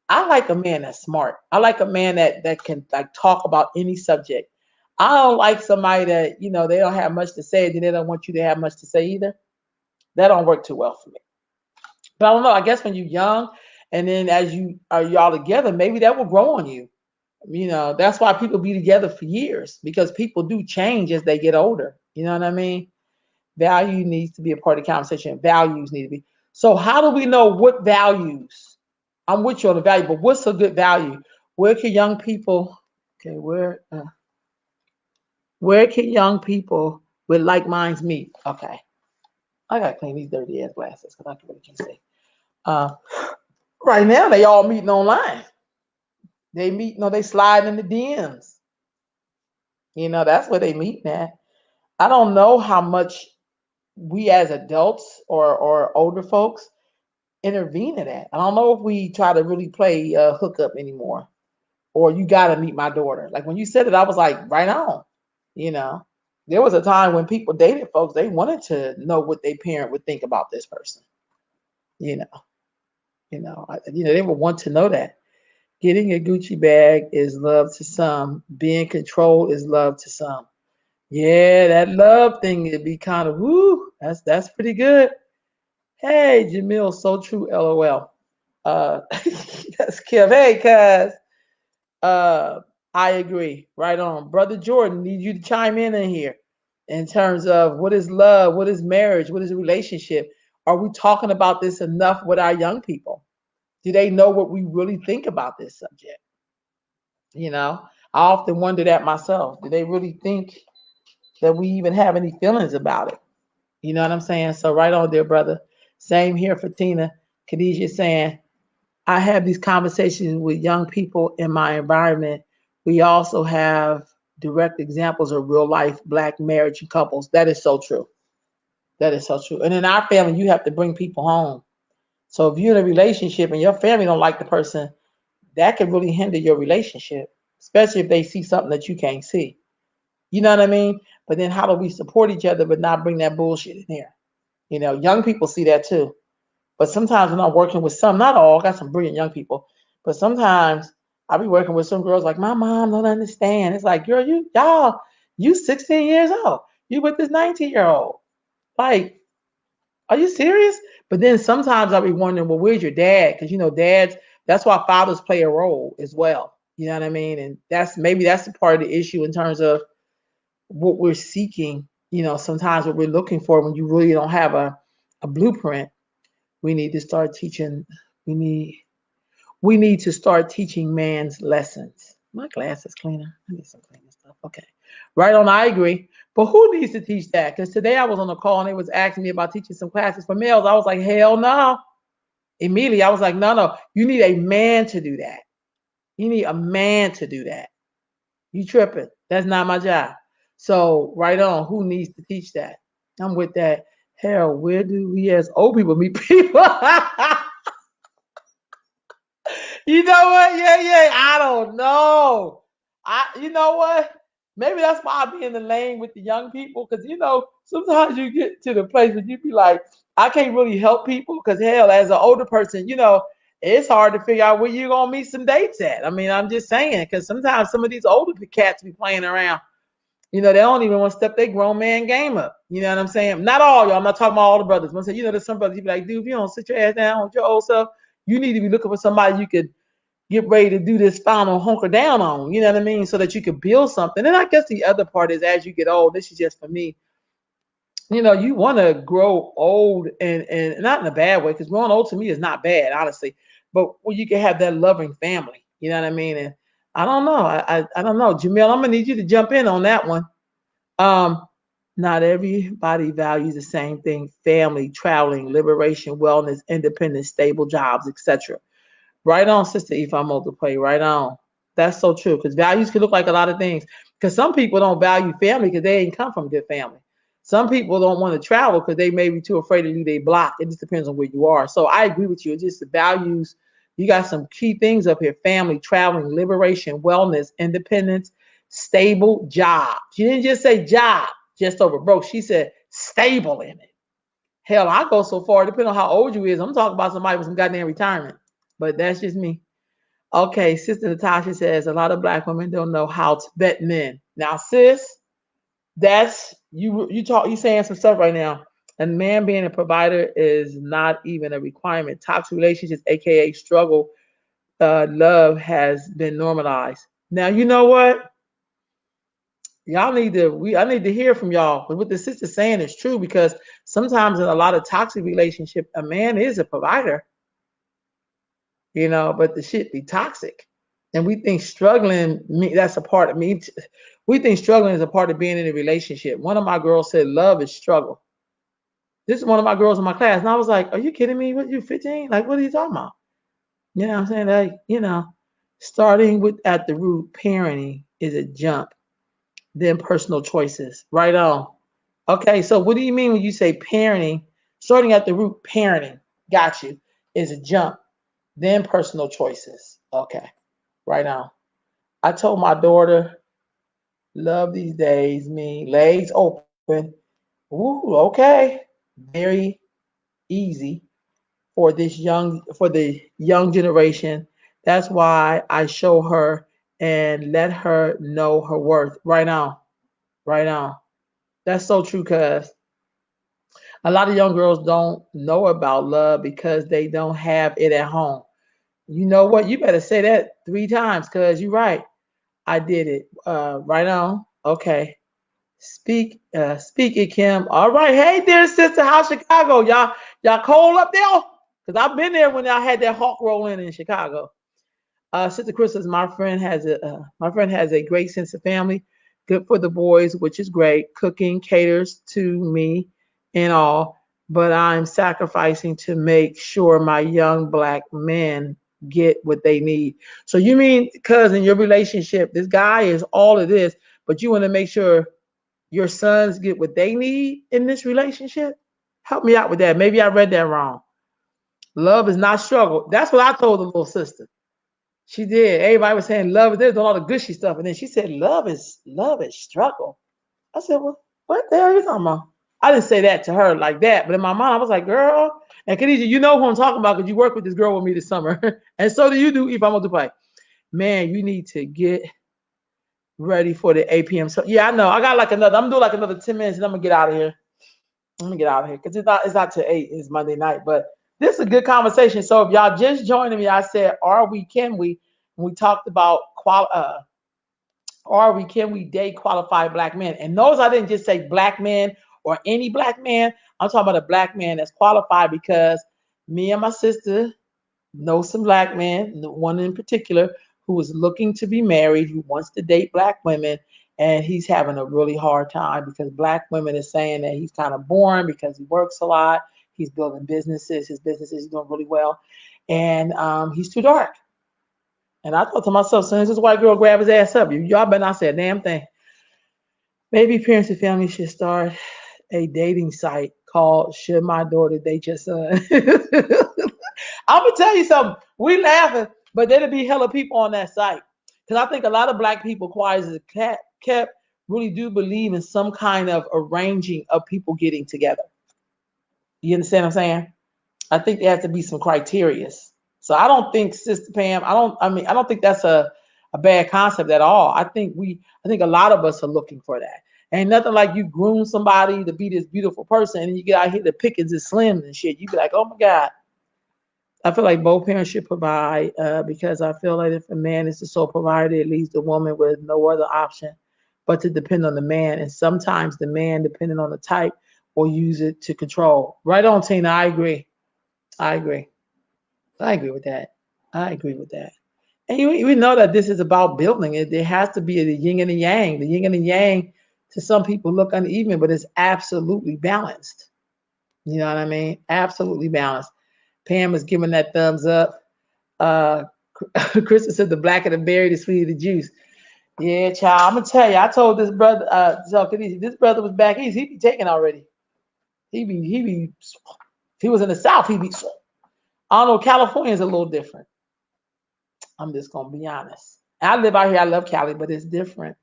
I like a man that's smart. I like a man that can like talk about any subject. I don't like somebody that they don't have much to say, and then they don't want you to have much to say either. That don't work too well for me. But I don't know. I guess when you're young, and then as y'all together, maybe that will grow on you. That's why people be together for years because people do change as they get older. You know what I mean? Value needs to be a part of the conversation. Values need to be. So how do we know what values? I'm with you on the value, but what's a good value? Where can young people? Okay, where can young people with like minds meet? Okay, I gotta clean these dirty ass glasses because I really can't see. Uh, Right now, they all meeting online. They meet, they slide in the DMs. That's where they meet at. I don't know how much we as adults or older folks intervene in that. I don't know if we try to really play hookup anymore, or you got to meet my daughter. Like when you said it, I was like, right on. You know, there was a time when people dated folks, they wanted to know what their parent would think about this person. You know, they would want to know that. Getting a Gucci bag is love to some. Being controlled is love to some. Yeah, that love thing would be kind of woo. That's pretty good. Hey, Jamil, so true. LOL. That's Kim. Hey, cuz. Uh, I agree. Right on, brother Jordan. Need you to chime in here in terms of what is love, what is marriage, what is a relationship. Are we talking about this enough with our young people? Do they know what we really think about this subject? I often wonder that myself. Do they really think that we even have any feelings about it? You know what I'm saying? So right on there, brother. Same here for Tina. Khadijah saying, I have these conversations with young people in my environment. We also have direct examples of real life Black marriage couples. That is so true. That is so true. And in our family, you have to bring people home. So if you're in a relationship and your family don't like the person, that could really hinder your relationship, especially if they see something that you can't see. You know what I mean? But then how do we support each other but not bring that bullshit in here? Young people see that too. But sometimes when I'm working with some, not all, I got some brilliant young people, but sometimes I'll be working with some girls like, my mom don't understand. It's like, girl, you 16 years old. You with this 19-year-old. Like, are you serious? But then sometimes I'll be wondering, well, where's your dad? Because dads, that's why fathers play a role as well. You know what I mean? And that's the part of the issue in terms of what we're seeking, sometimes what we're looking for when you really don't have a blueprint. We need to start teaching, we need to start teaching man's lessons. My glass is cleaner. I need some cleaner stuff. Okay. Right on, I agree. But who needs to teach that? Because today I was on a call and they was asking me about teaching some classes for males. I was like, hell no. Immediately, I was like, no. You need a man to do that. You need a man to do that. You tripping. That's not my job. So right on, who needs to teach that? I'm with that. Hell, where do we as old people meet people? You know what? Yeah. I don't know. You know what? Maybe that's why I be in the lane with the young people, because sometimes you get to the place where you be like, I can't really help people because hell, as an older person, it's hard to figure out where you're gonna meet some dates at. I mean, I'm just saying, because sometimes some of these older cats be playing around. They don't even want to step their grown man game up. You know what I'm saying? Not all y'all. I'm not talking about all the brothers. I'm saying, there's some brothers you be like, dude, if you don't sit your ass down with your old self, you need to be looking for somebody you could get ready to do this final hunker down on. You know what I mean? So that you could build something. And I guess the other part is, as you get old, this is just for me. You want to grow old and not in a bad way, because growing old to me is not bad, honestly. But where you can have that loving family. You know what I mean? And I don't know. I don't know. Jamil, I'm gonna need you to jump in on that one. Not everybody values the same thing: family, traveling, liberation, wellness, independence, stable jobs, etc. Right on, Sister Ifa Multiplay. Right on. That's so true, because values can look like a lot of things. Because some people don't value family because they ain't come from a good family. Some people don't want to travel because they may be too afraid to leave their block. It just depends on where you are. So I agree with you. It's just the values. You got some key things up here: family, traveling, liberation, wellness, independence, stable job. She didn't just say job, just over broke. She said stable in it. Hell, I go so far, depending on how old you is. I'm talking about somebody with some goddamn retirement. But that's just me. Okay, Sister Natasha says a lot of Black women don't know how to vet men. Now, sis, that's you saying some stuff right now. A man being a provider is not even a requirement. Toxic relationships, aka struggle, love, has been normalized. Now, you know what? I need to hear from y'all. But what the sister's saying is true, because sometimes in a lot of toxic relationship, a man is a provider. But the shit be toxic. And we think struggling, that's a part of me. We think struggling is a part of being in a relationship. One of my girls said, love is struggle. This is one of my girls in my class. And I was like, are you kidding me? What, you 15? Like, what are you talking about? You know what I'm saying? Like, starting with at the root, parenting is a jump, then personal choices. Right on. Okay, so what do you mean when you say parenting? Starting at the root, parenting, got you, is a jump, then personal choices. Okay, right on. I told my daughter, love these days, me, legs open. Ooh, okay. Very easy for the young generation. That's why I show her and let her know her worth. Right now. Right now. That's so true, cuz a lot of young girls don't know about love because they don't have it at home. You know what? You better say that 3 times, cuz you're right. I did it. Right on. Okay. Speak it, Kim. All right. Hey there, sister. How's Chicago? Y'all cold up there? Because I've been there when I had that hawk roll in Chicago. Sister Chris says my friend has a great sense of family, good for the boys, which is great. Cooking caters to me and all, but I'm sacrificing to make sure my young black men get what they need. So you mean because in your relationship, this guy is all of this, but you want to make sure your sons get what they need in this relationship? Help me out with that. Maybe I read that wrong. Love is not struggle. That's what I told the little sister. She did. Everybody was saying love is this, all the gushy stuff. And then she said, love is struggle. I said, well, what the hell are you talking about? I didn't say that to her like that. But in my mind, I was like, girl, and Khadijah, you know who I'm talking about because you worked with this girl with me this summer. And so do you do if I'm going to play. Man, you need to get ready for the 8 p.m. So yeah, I know. I'm gonna do like another 10 minutes and I'm gonna get out of here. I'm gonna get out of here because it's not till 8, it's Monday night. But this is a good conversation. So if y'all just joining me, I said, can we? And we talked about can we date qualified black men? And notice I didn't just say black men or any black man. I'm talking about a black man that's qualified because me and my sister know some black men, one in particular who is looking to be married, who wants to date black women, and he's having a really hard time because black women are saying that he's kind of boring because he works a lot, he's building businesses, his business is doing really well, and he's too dark. And I thought to myself, as soon as this white girl grab his ass up, y'all better not say a damn thing. Maybe parents and families should start a dating site called Should My Daughter Date Your Son? I'm gonna tell you something. We laughing, but there'll be hella people on that site. Because I think a lot of black people, quiet as a cat, kept really do believe in some kind of arranging of people getting together. You understand what I'm saying? I think there has to be some criteria. So I don't think, Sister Pam, I don't think that's a bad concept at all. I think a lot of us are looking for that. Ain't nothing like you groom somebody to be this beautiful person and you get out here, the pickings is slim and shit. You be like, oh my God. I feel like both parents should provide because I feel like if a man is the sole provider, it leaves the woman with no other option but to depend on the man. And sometimes the man, depending on the type, will use it to control. Right on, Tina. I agree. I agree. I agree with that. I agree with that. And we know that this is about building it. There has to be the yin and the yang. The yin and the yang to some people look uneven, but it's absolutely balanced. You know what I mean? Absolutely balanced. Pam is giving that thumbs up. Krista said the blacker the berry, the sweeter the juice. Yeah, child. I'm gonna tell you. I told this brother, this brother was back east. He be taking already. He be. If he was in the South, he'd be. I don't know. California is a little different. I'm just gonna be honest. I live out here. I love Cali, but it's different.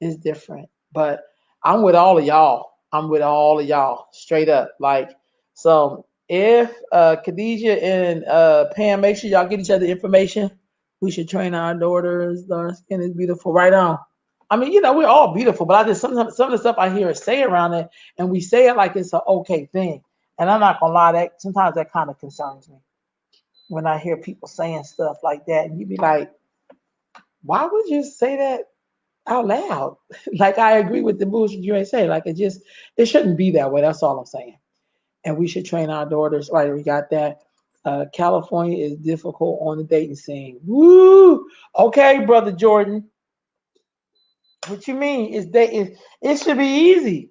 It's different. But I'm with all of y'all. I'm with all of y'all, straight up. Like, so if Khadijah and Pam, make sure y'all get each other information. We should train our daughters. Our skin is beautiful. Right on. I mean, we're all beautiful, but I just sometimes some of the stuff I hear us say around it, and we say it like it's an okay thing. And I'm not gonna lie, that sometimes that kind of concerns me when I hear people saying stuff like that, and you be like, why would you say that out loud? Like, I agree with the bullshit you ain't say. Like, it shouldn't be that way. That's all I'm saying. And we should train our daughters. Right, we got that. California is difficult on the dating scene. Woo! Okay, brother Jordan. What you mean? It should be easy.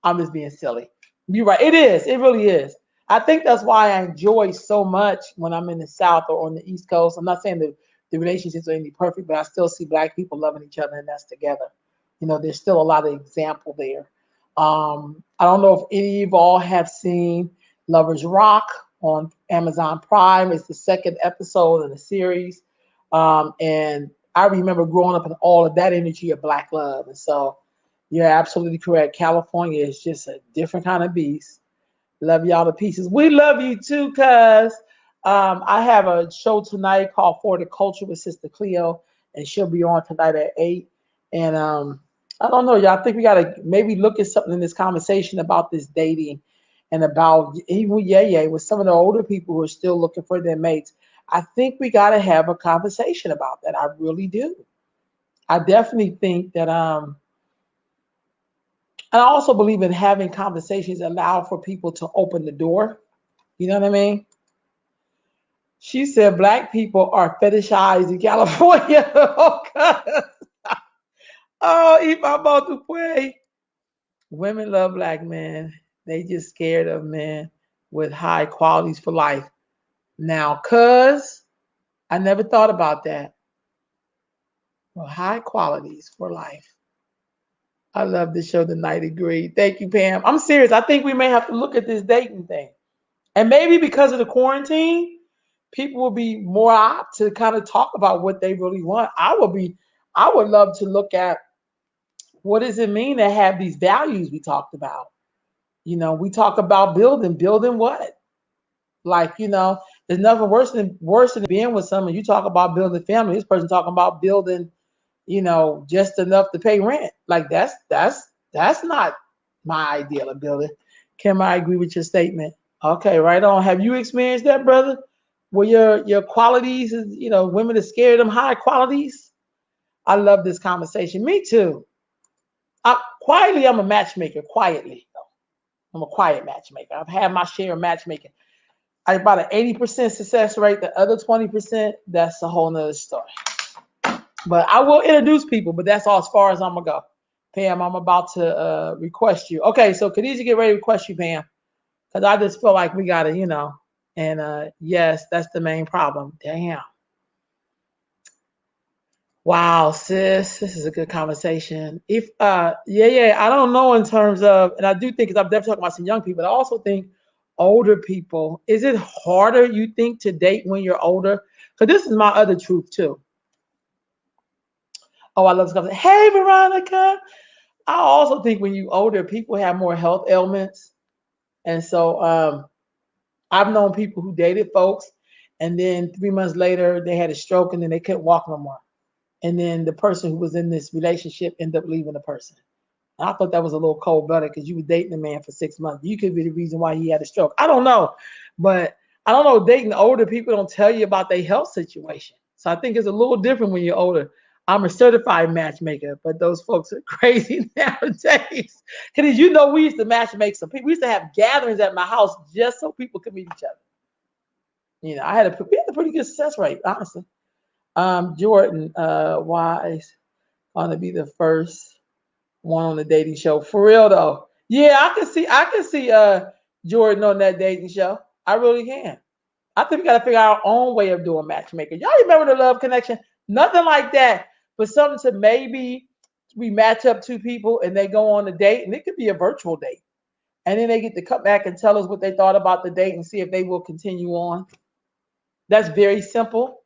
I'm just being silly. You're right. It is. It really is. I think that's why I enjoy so much when I'm in the South or on the East Coast. I'm not saying that the relationships are any perfect, but I still see black people loving each other and that's together. You know, there's still a lot of example there. I don't know if any of you all have seen Lovers Rock on Amazon Prime. It's the second episode in the series. And I remember growing up in all of that energy of black love. And so you're absolutely correct. California is just a different kind of beast. Love y'all to pieces. We love you too, cuz I have a show tonight called For the Culture with Sister Cleo, and she'll be on tonight at 8. And I don't know, y'all. I think we gotta maybe look at something in this conversation about this dating and about even with Yay with some of the older people who are still looking for their mates. I think we gotta have a conversation about that. I really do. I definitely think that and I also believe in having conversations allow for people to open the door. You know what I mean? She said black people are fetishized in California. Oh, God. Oh, Ifa Motupe. Women love black men. They just scared of men with high qualities for life. Now, cuz, I never thought about that. Well, high qualities for life. I love the show, The Night Agreed. Thank you, Pam. I'm serious. I think we may have to look at this dating thing. And maybe because of the quarantine, people will be more apt to kind of talk about what they really want. I would love to look at what does it mean to have these values we talked about. You know, we talk about building what? Like, you know, there's nothing worse than being with someone. You talk about building family. This person talking about building, you know, just enough to pay rent. Like that's not my ideal of building. Kim, I agree with your statement. Okay, right on. Have you experienced that, brother? Where your qualities is, you know, women are scared of them high qualities? I love this conversation. Me too. Quietly, I'm a matchmaker. Quietly, though. I'm a quiet matchmaker. I've had my share of matchmaking. I about an 80% success rate. The other 20%, that's a whole nother story. But I will introduce people, but that's all as far as I'm gonna go. Pam, I'm about to request you. Okay, so Khadijah, get ready to request you, Pam, because I just feel like we gotta, you know. And yes, that's the main problem. Damn. Wow, sis, this is a good conversation. If yeah, I don't know in terms of, and I do think, because I'm definitely talking about some young people, but I also think older people. Is it harder, you think, to date when you're older? Because this is my other truth too. Oh, I love this conversation. Hey, Veronica. I also think when you older, people have more health ailments, and so I've known people who dated folks, and then 3 months later they had a stroke, and then they couldn't walk no more. And then the person who was in this relationship ended up leaving the person. And I thought that was a little cold blooded because you were dating a man for 6 months. You could be the reason why he had a stroke. I don't know, but I don't know. Dating older people don't tell you about their health situation, so I think it's a little different when you're older. I'm a certified matchmaker, but those folks are crazy nowadays. Because you know, we used to matchmake some people. We used to have gatherings at my house just so people could meet each other. You know, we had a pretty good success rate, honestly. Jordan Wise gonna be the first one on the dating show. For real though. Yeah, I can see Jordan on that dating show. I really can. I think we gotta figure out our own way of doing matchmaking. Y'all remember the Love Connection? Nothing like that, but something to maybe we match up two people and they go on a date, and it could be a virtual date. And then they get to come back and tell us what they thought about the date and see if they will continue on. That's very simple.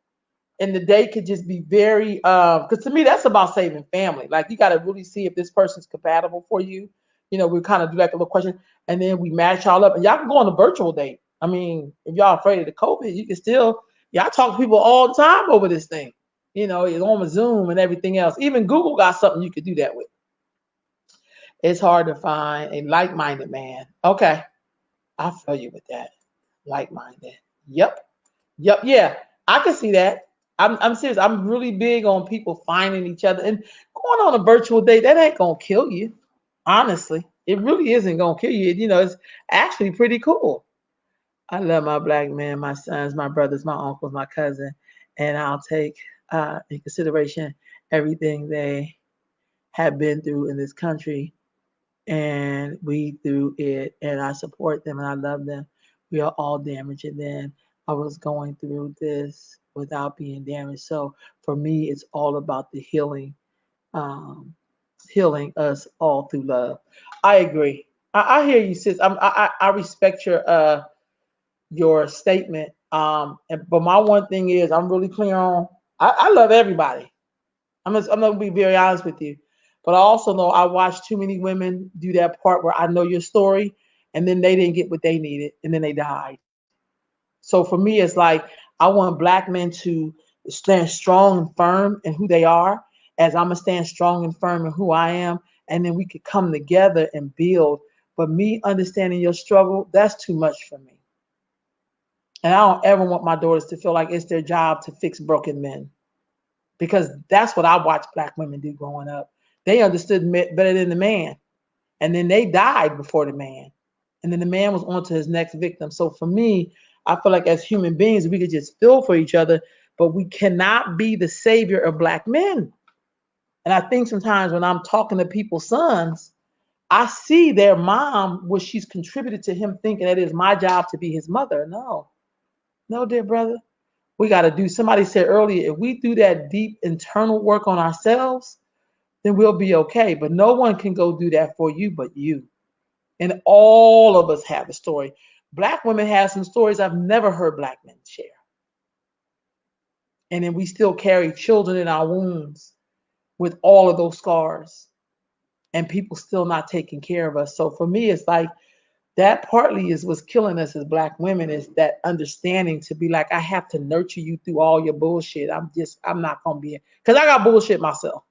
And the day could just be very because to me that's about saving family. Like you got to really see if this person's compatible for you. You know, we kind of do like a little question, and then we match y'all up, and y'all can go on a virtual date. I mean, if y'all afraid of the COVID, you can still, y'all talk to people all the time over this thing. You know, it's on Zoom and everything else. Even Google got something you could do that with. It's hard to find a like-minded man. Okay, I feel you with that. Like-minded. Yep. Yep. Yeah, I can see that. I'm serious. I'm really big on people finding each other and going on a virtual date. That ain't gonna kill you. Honestly, it really isn't gonna kill you. You know, it's actually pretty cool. I love my black men, my sons, my brothers, my uncles, my cousin, and I'll take in consideration everything they have been through in this country, and we through it, and I support them and I love them. We are all damaged. And then I was going through this without being damaged. So for me, it's all about the healing, um, healing us all through love. I agree. I hear you, sis. I respect your statement. But my one thing is, I'm really clear on. I love everybody. I'm gonna be very honest with you, but I also know I watched too many women do that part where I know your story, and then they didn't get what they needed, and then they died. So for me, it's like I want black men to stand strong and firm in who they are, as I'm gonna stand strong and firm in who I am, and then we could come together and build. But me understanding your struggle, that's too much for me. And I don't ever want my daughters to feel like it's their job to fix broken men, because that's what I watched black women do growing up. They understood better than the man, and then they died before the man, and then the man was on to his next victim. So for me, I feel like as human beings, we could just feel for each other, but we cannot be the savior of black men. And I think sometimes when I'm talking to people's sons, I see their mom, what she's contributed to him, thinking that it is my job to be his mother. No, no, dear brother. We got to do, somebody said earlier, if we do that deep internal work on ourselves, then we'll be okay. But no one can go do that for you but you. And all of us have a story. Black women have some stories I've never heard black men share. And then we still carry children in our wombs with all of those scars, and people still not taking care of us. So for me, it's like that partly is what's killing us as black women, is that understanding to be like, I have to nurture you through all your bullshit. I'm not gonna be, because I got bullshit myself.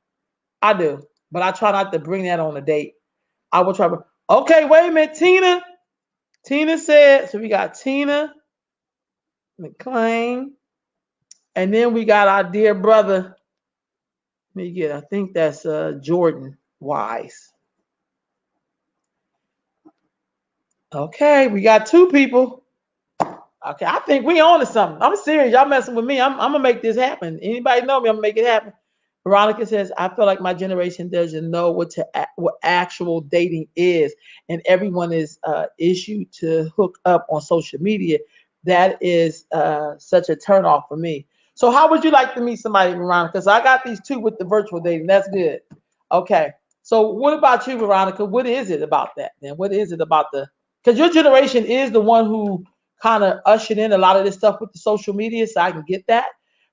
I do, but I try not to bring that on a date. I will try. Okay, wait a minute, Tina. Tina said, so we got Tina McClain, and then we got our dear brother. Let me get, I think that's Jordan Wise. Okay, we got two people. Okay, I think we on to something. I'm serious. Y'all messing with me. I'm gonna make this happen. Anybody know me? I'm gonna make it happen. Veronica says, I feel like my generation doesn't know what actual dating is, and everyone is issued to hook up on social media. That is such a turnoff for me. So how would you like to meet somebody, Veronica? So I got these two with the virtual dating. That's good. Okay. So what about you, Veronica? What is it about that then? What is it about because your generation is the one who kind of ushered in a lot of this stuff with the social media, so I can get that.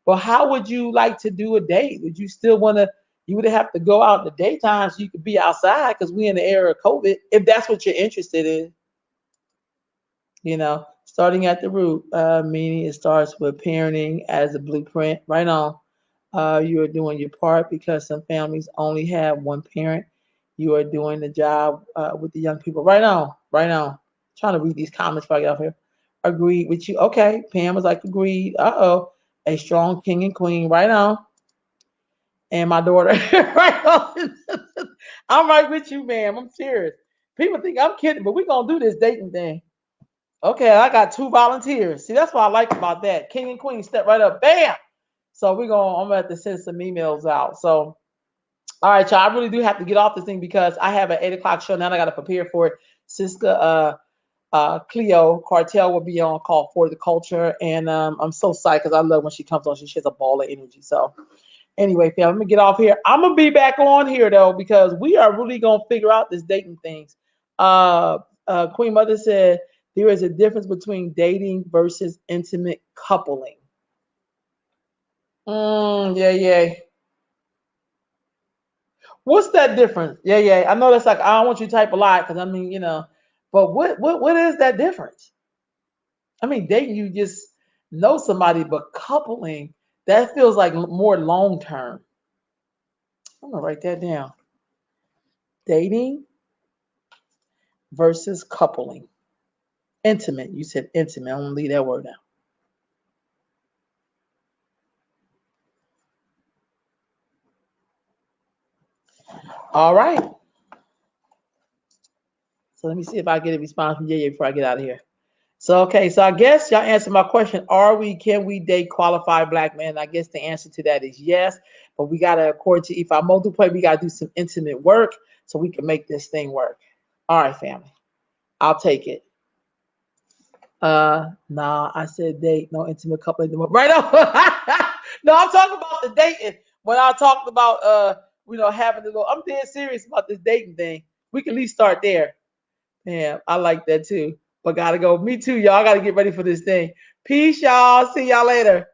But how would you like to do a date? Would you still want to? You would have to go out in the daytime so you could be outside, because we in the era of COVID. If that's what you're interested in, starting at the root, meaning it starts with parenting as a blueprint. Right on. You are doing your part, because some families only have one parent. You are doing the job with the young people. Right on. Right on. Trying to read these comments before I get off here. Agreed with you. Okay. Pam was like, agreed. Uh-oh. A strong king and queen. Right on. And my daughter. Right on. I'm right with you, ma'am. I'm serious. People think I'm kidding, but we're going to do this dating thing. Okay, I got two volunteers. See, that's what I like about that. King and queen step right up. Bam! So I'm gonna have to send some emails out. So, all right, y'all. I really do have to get off this thing, because I have an 8:00 show now. I got to prepare for it. Sister Cleo Cartel will be on call for the culture, and I'm so psyched because I love when she comes on. She has a ball of energy. So, anyway, fam, let me get off here. I'm gonna be back on here though, because we are really gonna figure out this dating things. Queen Mother said there is a difference between dating versus intimate coupling. Yeah. What's that difference? Yeah. I know that's like, I don't want you to type a lot, because I mean, but what is that difference? I mean, dating, you just know somebody, but coupling, that feels like more long term. I'm gonna write that down. Dating versus coupling. Intimate. You said intimate. I'm gonna leave that word out. All right. So let me see if I get a response from Yaya before I get out of here. So okay, so I guess y'all answered my question. Can we date qualified black men? I guess the answer to that is yes, but we gotta, according to If I Multiply, we gotta do some intimate work so we can make this thing work. All right, family. I'll take it. Nah, I said date, no intimate couple anymore. Right on. No, I'm talking about the dating. When I talked about having a little, I'm dead serious about this dating thing. We can at least start there. Yeah, I like that too. But gotta go. Me too, y'all. I gotta get ready for this thing. Peace, y'all. See y'all later.